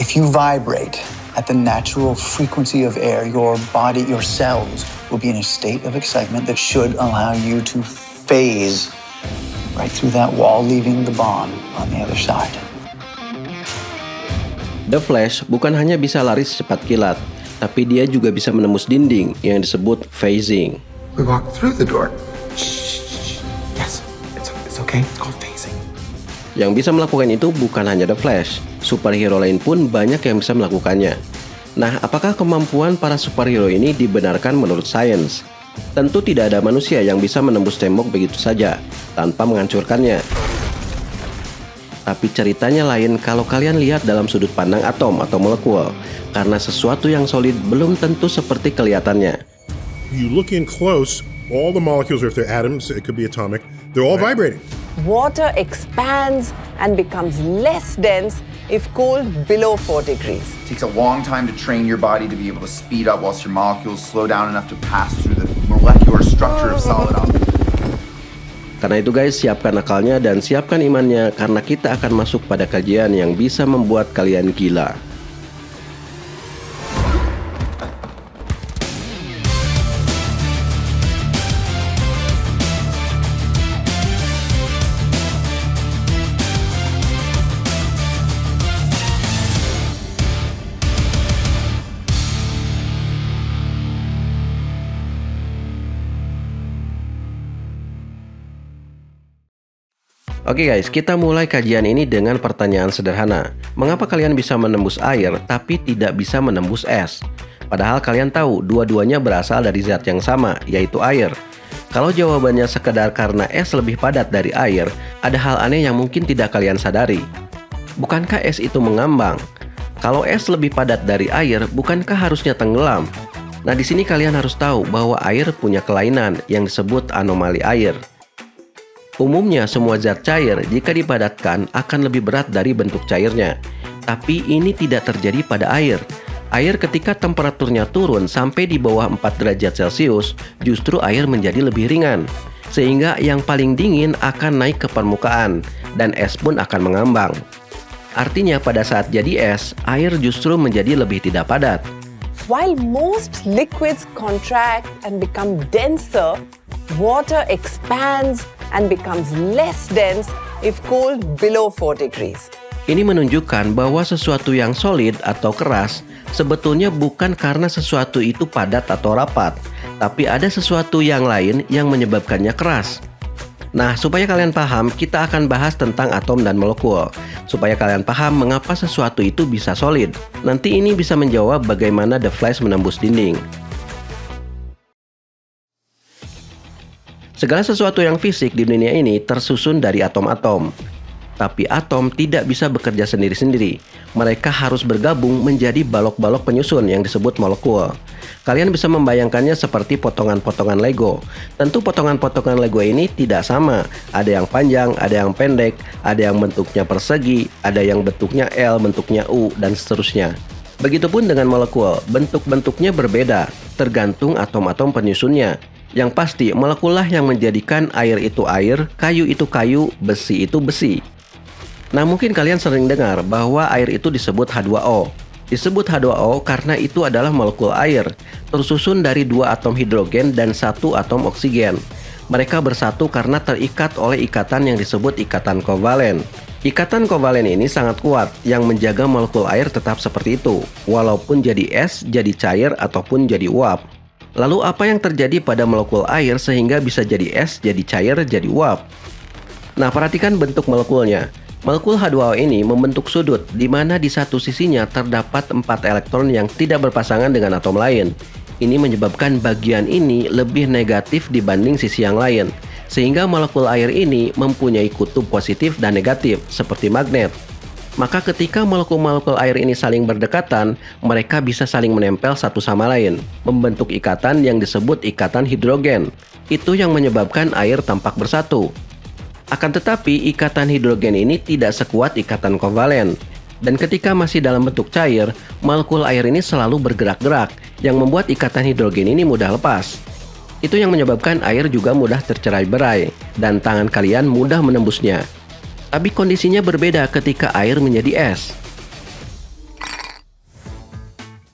If you vibrate at the natural frequency of air, your body, your cells will be in a state of excitement that should allow you to phase right through that wall, leaving the bomb on the other side. The Flash bukan hanya bisa lari secepat kilat, tapi dia juga bisa menembus dinding yang disebut phasing. We walk through the door. Yes, it's okay. It's called phasing. Yang bisa melakukan itu bukan hanya The Flash, superhero lain pun banyak yang bisa melakukannya. Nah, apakah kemampuan para superhero ini dibenarkan menurut sains? Tentu tidak ada manusia yang bisa menembus tembok begitu saja, tanpa menghancurkannya. Tapi ceritanya lain kalau kalian lihat dalam sudut pandang atom atau molekul, karena sesuatu yang solid belum tentu seperti kelihatannya. You look in close, all the molecules, if they're atoms, it could be atomic, they're all vibrating. Water expands and becomes less dense if cooled below 4 degrees. It takes a long time to train your body to be able to speed up whilst your molecules slow down enough to pass through the molecular structure of solid objects. Karena itu guys, siapkan akalnya dan siapkan imannya, karena kita akan masuk pada kajian yang bisa membuat kalian gila. Oke guys, kita mulai kajian ini dengan pertanyaan sederhana. Mengapa kalian bisa menembus air tapi tidak bisa menembus es? Padahal kalian tahu dua-duanya berasal dari zat yang sama, yaitu air. Kalau jawabannya sekedar karena es lebih padat dari air, ada hal aneh yang mungkin tidak kalian sadari. Bukankah es itu mengambang? Kalau es lebih padat dari air, bukankah harusnya tenggelam? Nah, di sini kalian harus tahu bahwa air punya kelainan yang disebut anomali air. Umumnya semua zat cair jika dipadatkan akan lebih berat dari bentuk cairnya. Tapi ini tidak terjadi pada air. Air ketika temperaturnya turun sampai di bawah 4 derajat Celcius, justru air menjadi lebih ringan. Sehingga yang paling dingin akan naik ke permukaan, dan es pun akan mengambang. Artinya pada saat jadi es, air justru menjadi lebih tidak padat. While most liquids contract and become denser, water expands and becomes less dense if cooled below 4 degrees. Ini menunjukkan bahwa sesuatu yang solid atau keras sebetulnya bukan karena sesuatu itu padat atau rapat, tapi ada sesuatu yang lain yang menyebabkannya keras. Nah, supaya kalian paham, kita akan bahas tentang atom dan molekul. Supaya kalian paham mengapa sesuatu itu bisa solid. Nanti ini bisa menjawab bagaimana The Flash menembus dinding. Segala sesuatu yang fisik di dunia ini tersusun dari atom-atom. Tapi atom tidak bisa bekerja sendiri-sendiri. Mereka harus bergabung menjadi balok-balok penyusun yang disebut molekul. Kalian bisa membayangkannya seperti potongan-potongan Lego. Tentu potongan-potongan Lego ini tidak sama. Ada yang panjang, ada yang pendek, ada yang bentuknya persegi, ada yang bentuknya L, bentuknya U, dan seterusnya. Begitupun dengan molekul, bentuk-bentuknya berbeda, tergantung atom-atom penyusunnya. Yang pasti, molekul lah yang menjadikan air itu air, kayu itu kayu, besi itu besi. Nah, mungkin kalian sering dengar bahwa air itu disebut H2O. Disebut H2O karena itu adalah molekul air, tersusun dari 2 atom hidrogen dan 1 atom oksigen. Mereka bersatu karena terikat oleh ikatan yang disebut ikatan kovalen. Ikatan kovalen ini sangat kuat yang menjaga molekul air tetap seperti itu, walaupun jadi es, jadi cair, ataupun jadi uap. Lalu apa yang terjadi pada molekul air sehingga bisa jadi es, jadi cair, jadi uap? Nah, perhatikan bentuk molekulnya. Molekul H2O ini membentuk sudut, di mana di satu sisinya terdapat 4 elektron yang tidak berpasangan dengan atom lain. Ini menyebabkan bagian ini lebih negatif dibanding sisi yang lain, sehingga molekul air ini mempunyai kutub positif dan negatif, seperti magnet. Maka ketika molekul-molekul air ini saling berdekatan, mereka bisa saling menempel satu sama lain, membentuk ikatan yang disebut ikatan hidrogen. Itu yang menyebabkan air tampak bersatu. Akan tetapi, ikatan hidrogen ini tidak sekuat ikatan kovalen. Dan ketika masih dalam bentuk cair, molekul air ini selalu bergerak-gerak, yang membuat ikatan hidrogen ini mudah lepas. Itu yang menyebabkan air juga mudah tercerai-berai, dan tangan kalian mudah menembusnya. Tapi kondisinya berbeda ketika air menjadi es.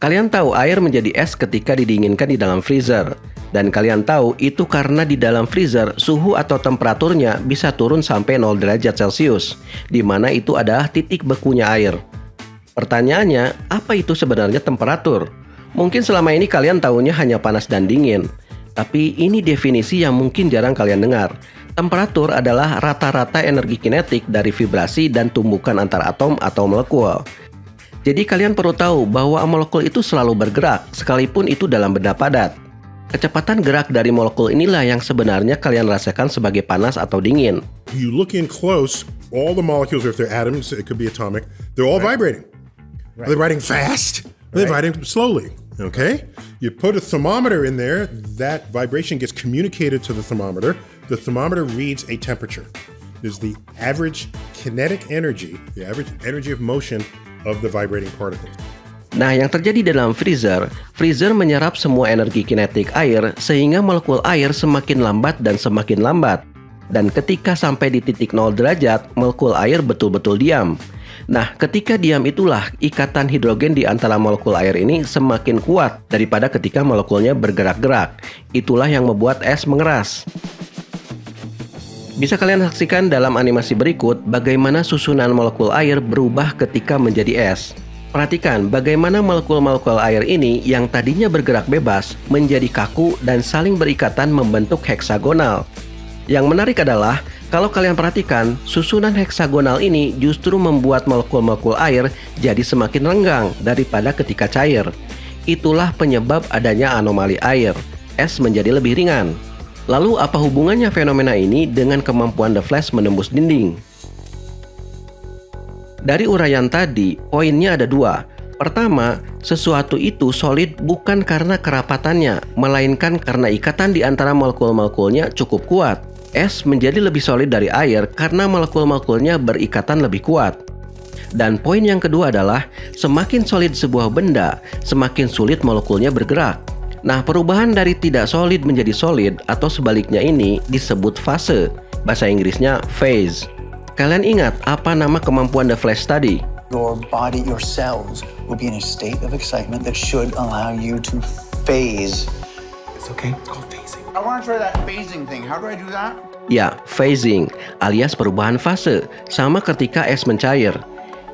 Kalian tahu air menjadi es ketika didinginkan di dalam freezer. Dan kalian tahu itu karena di dalam freezer suhu atau temperaturnya bisa turun sampai 0 derajat Celcius, di mana itu adalah titik bekunya air. Pertanyaannya, apa itu sebenarnya temperatur? Mungkin selama ini kalian tahunya hanya panas dan dingin. Tapi ini definisi yang mungkin jarang kalian dengar. Temperatur adalah rata-rata energi kinetik dari vibrasi dan tumbukan antar atom atau molekul. Jadi kalian perlu tahu bahwa molekul itu selalu bergerak, sekalipun itu dalam benda padat. Kecepatan gerak dari molekul inilah yang sebenarnya kalian rasakan sebagai panas atau dingin. You look in close, all the molecules, if they're atoms, it could be atomic, they're all vibrating. Are they vibrating fast? Are they vibrating slowly? Okay? You put a thermometer in there, that vibration gets communicated to the thermometer. The thermometer reads a temperature. Is the average kinetic energy, the average energy of motion of the vibrating particles. Nah, yang terjadi dalam freezer menyerap semua energi kinetik air sehingga molekul air semakin lambat dan semakin lambat. Dan ketika sampai di titik 0 derajat, molekul air betul-betul diam. Nah, ketika diam itulah ikatan hidrogen di antara molekul air ini semakin kuat daripada ketika molekulnya bergerak-gerak. Itulah yang membuat es mengeras. Bisa kalian saksikan dalam animasi berikut bagaimana susunan molekul air berubah ketika menjadi es. Perhatikan bagaimana molekul-molekul air ini yang tadinya bergerak bebas menjadi kaku dan saling berikatan membentuk heksagonal. Yang menarik adalah, kalau kalian perhatikan, susunan heksagonal ini justru membuat molekul-molekul air jadi semakin renggang daripada ketika cair. Itulah penyebab adanya anomali air. Es menjadi lebih ringan. Lalu apa hubungannya fenomena ini dengan kemampuan The Flash menembus dinding? Dari uraian tadi, poinnya ada dua. Pertama, sesuatu itu solid bukan karena kerapatannya, melainkan karena ikatan di antara molekul-molekulnya cukup kuat. Es menjadi lebih solid dari air karena molekul-molekulnya berikatan lebih kuat. Dan poin yang kedua adalah, semakin solid sebuah benda, semakin sulit molekulnya bergerak. Nah, perubahan dari tidak solid menjadi solid atau sebaliknya ini disebut fase. Bahasa Inggrisnya phase. Kalian ingat apa nama kemampuan The Flash tadi? Your body, your cells will be in a state of excitement that should allow you to phase. It's okay. It's called phasing. I want to try that phasing thing. How do I do that? Ya, phasing alias perubahan fase, sama ketika es mencair.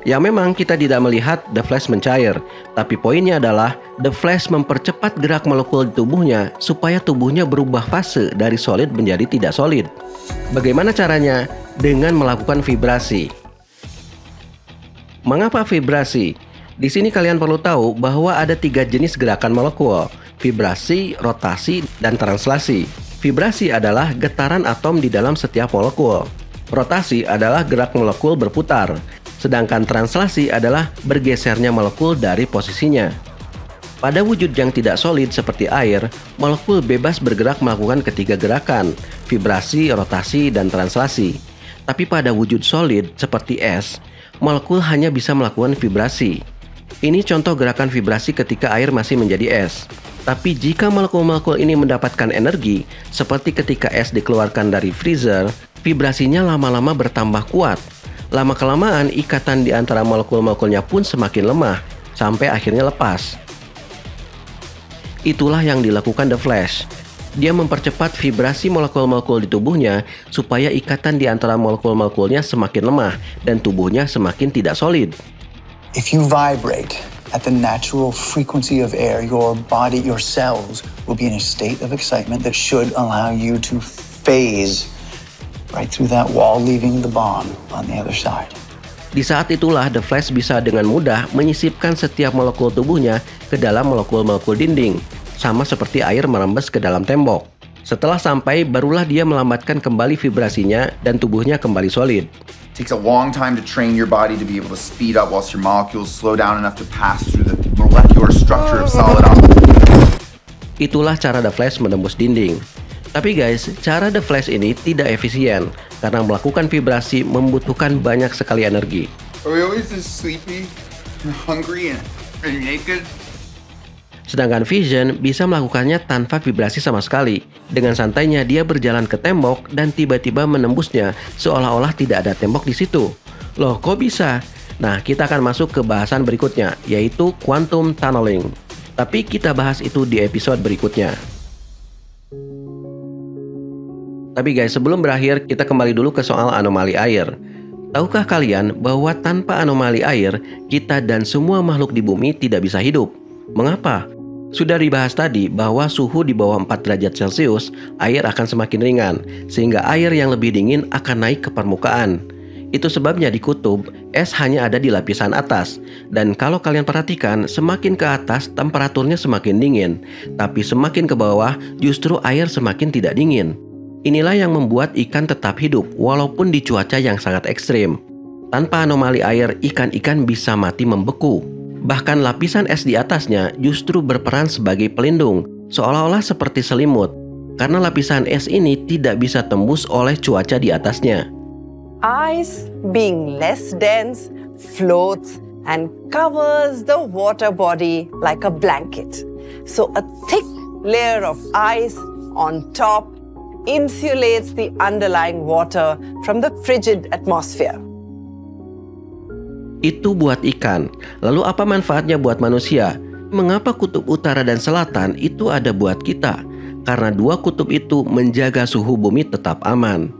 Ya memang kita tidak melihat The Flash mencair, tapi poinnya adalah The Flash mempercepat gerak molekul di tubuhnya supaya tubuhnya berubah fase dari solid menjadi tidak solid. Bagaimana caranya? Dengan melakukan vibrasi. Mengapa vibrasi? Di sini kalian perlu tahu bahwa ada 3 jenis gerakan molekul: vibrasi, rotasi, dan translasi. Vibrasi adalah getaran atom di dalam setiap molekul. Rotasi adalah gerak molekul berputar. Sedangkan translasi adalah bergesernya molekul dari posisinya. Pada wujud yang tidak solid seperti air, molekul bebas bergerak melakukan ketiga gerakan, vibrasi, rotasi, dan translasi. Tapi pada wujud solid seperti es, molekul hanya bisa melakukan vibrasi. Ini contoh gerakan vibrasi ketika air masih menjadi es. Tapi jika molekul-molekul ini mendapatkan energi, seperti ketika es dikeluarkan dari freezer, vibrasinya lama-lama bertambah kuat. Lama-kelamaan, ikatan di antara molekul-molekulnya pun semakin lemah, sampai akhirnya lepas. Itulah yang dilakukan The Flash. Dia mempercepat vibrasi molekul-molekul di tubuhnya, supaya ikatan di antara molekul-molekulnya semakin lemah, dan tubuhnya semakin tidak solid. If you vibrate at the natural frequency of air, your body, your cells will be in a state of excitement that should allow you to phase right through that wall, leaving the bomb on the other side. Di saat itulah The Flash bisa dengan mudah menyisipkan setiap molekul tubuhnya ke dalam molekul-molekul dinding, sama seperti air merembes ke dalam tembok. Setelah sampai, barulah dia melambatkan kembali vibrasinya dan tubuhnya kembali solid. It takes a long time to train your body to be able to speed up whilst your molecules slow down enough to pass through the molecular structure of solid objects. Itulah cara The Flash menembus dinding. Tapi guys, cara The Flash ini tidak efisien karena melakukan vibrasi membutuhkan banyak sekali energi. Are we always just sleepy, and hungry, and naked? Sedangkan Vision bisa melakukannya tanpa vibrasi sama sekali. Dengan santainya dia berjalan ke tembok dan tiba-tiba menembusnya seolah-olah tidak ada tembok di situ. Loh, kok bisa? Nah, kita akan masuk ke bahasan berikutnya, yaitu quantum tunneling. Tapi kita bahas itu di episode berikutnya. Tapi guys, sebelum berakhir, kita kembali dulu ke soal anomali air. Tahukah kalian bahwa tanpa anomali air, kita dan semua makhluk di bumi tidak bisa hidup? Mengapa? Sudah dibahas tadi bahwa suhu di bawah 4 derajat Celcius, air akan semakin ringan, sehingga air yang lebih dingin akan naik ke permukaan. Itu sebabnya di kutub, es hanya ada di lapisan atas. Dan kalau kalian perhatikan, semakin ke atas temperaturnya semakin dingin, tapi semakin ke bawah justru air semakin tidak dingin. Inilah yang membuat ikan tetap hidup walaupun di cuaca yang sangat ekstrim. Tanpa anomali air, ikan-ikan bisa mati membeku. Bahkan lapisan es di atasnya justru berperan sebagai pelindung, seolah-olah seperti selimut, karena lapisan es ini tidak bisa tembus oleh cuaca di atasnya. Ice, being less dense, floats and covers the water body like a blanket. So a thick layer of ice on top insulates the underlying water from the frigid atmosphere. Itu buat ikan. Lalu apa manfaatnya buat manusia? Mengapa kutub utara dan selatan itu ada buat kita? Karena dua kutub itu menjaga suhu bumi tetap aman.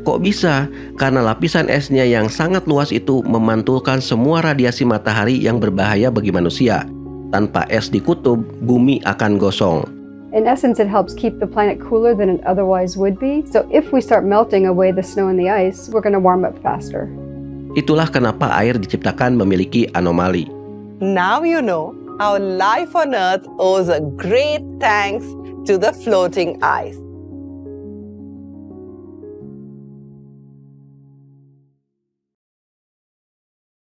Kok bisa? Karena lapisan esnya yang sangat luas itu memantulkan semua radiasi matahari yang berbahaya bagi manusia. Tanpa es di kutub, bumi akan gosong. In essence, it helps keep the planet cooler than it otherwise would be. So if we start melting away the snow and the ice, we're going to warm up faster. Itulah kenapa air diciptakan memiliki anomali. Now you know our life on Earth owes a great thanks to the floating ice.